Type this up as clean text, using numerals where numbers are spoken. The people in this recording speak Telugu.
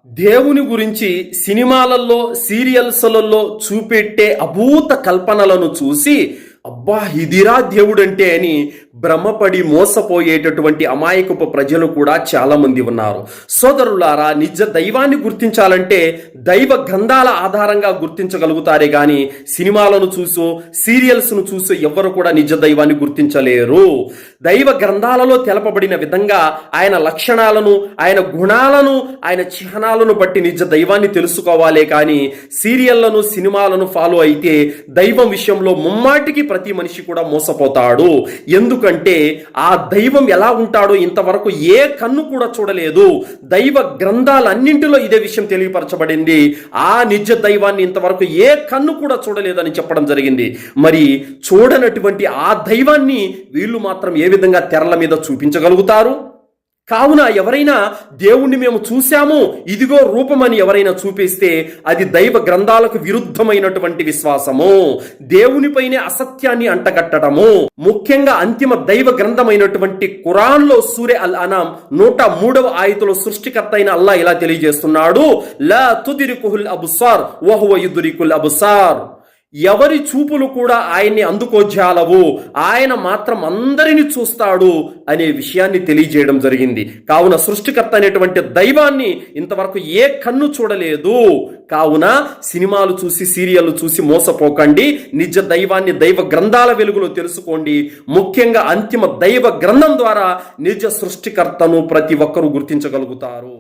దేవుని గురించి సినిమాలలో సీరియల్స్లలో చూపెట్టే అభూత కల్పనలను చూసి అబ్బా ఇదిరా దేవుడంటే అని భ్రమపడి మోసపోయేటటువంటి అమాయకపు ప్రజలు కూడా చాలా మంది ఉన్నారు. సోదరులారా, నిజ దైవాన్ని గుర్తించాలంటే దైవ గ్రంథాల ఆధారంగా గుర్తించగలుగుతారే గాని సినిమాలను చూసో సీరియల్స్ను చూసో ఎవ్వరు కూడా నిజ దైవాన్ని గుర్తించలేరు. దైవ గ్రంథాలలో తెలపబడిన విధంగా ఆయన లక్షణాలను, ఆయన గుణాలను, ఆయన చిహ్నాలను బట్టి నిజ దైవాన్ని తెలుసుకోవాలే కానీ సీరియళ్లను సినిమాలను ఫాలో అయితే దైవం విషయంలో ముమ్మాటికి ప్రతి మనిషి కూడా మోసపోతాడు. ఎందుకంటే ఆ దైవం ఎలా ఉంటాడో ఇంతవరకు ఏ కన్ను కూడా చూడలేదు. దైవ గ్రంథాలన్నింటిలో ఇదే విషయం తెలియపరచబడింది. ఆ నిజ దైవాన్ని ఇంతవరకు ఏ కన్ను కూడా చూడలేదని చెప్పడం జరిగింది. మరి చూడనటువంటి ఆ దైవాన్ని వీళ్ళు మాత్రం ఏ విధంగా తెరల మీద చూపించగలుగుతారు? కావున ఎవరైనా దేవుణ్ణి మేము చూశాము, ఇదిగో రూపమని ఎవరైనా చూపిస్తే అది దైవ గ్రంథాలకు విరుద్ధమైనటువంటి విశ్వాసము, దేవునిపైనే అసత్యాన్ని అంటగట్టడము. ముఖ్యంగా అంతిమ దైవ గ్రంథమైనటువంటి ఖురాన్లో సూరే అల్ అనామ్ 103వ ఆయతులో సృష్టికర్త అయిన అల్లా ఇలా తెలియజేస్తున్నాడు, లా తుదిరికుల్ అబ్సార్ వహువ యుద్రికుల్ అబ్సార్. ఎవరి చూపులు కూడా ఆయన్ని అందుకోజాలవు, ఆయన మాత్రం అందరిని చూస్తాడు అనే విషయాన్ని తెలియజేయడం జరిగింది. కావున సృష్టికర్త అనేటువంటి దైవాన్ని ఇంతవరకు ఏ కన్ను చూడలేదు. కావున సినిమాలు చూసి సీరియల్ చూసి మోసపోకండి. నిజ దైవాన్ని దైవ గ్రంథాల వెలుగులో తెలుసుకోండి. ముఖ్యంగా అంతిమ దైవ గ్రంథం ద్వారా నిజ సృష్టికర్తను ప్రతి ఒక్కరూ గుర్తించగలుగుతారు.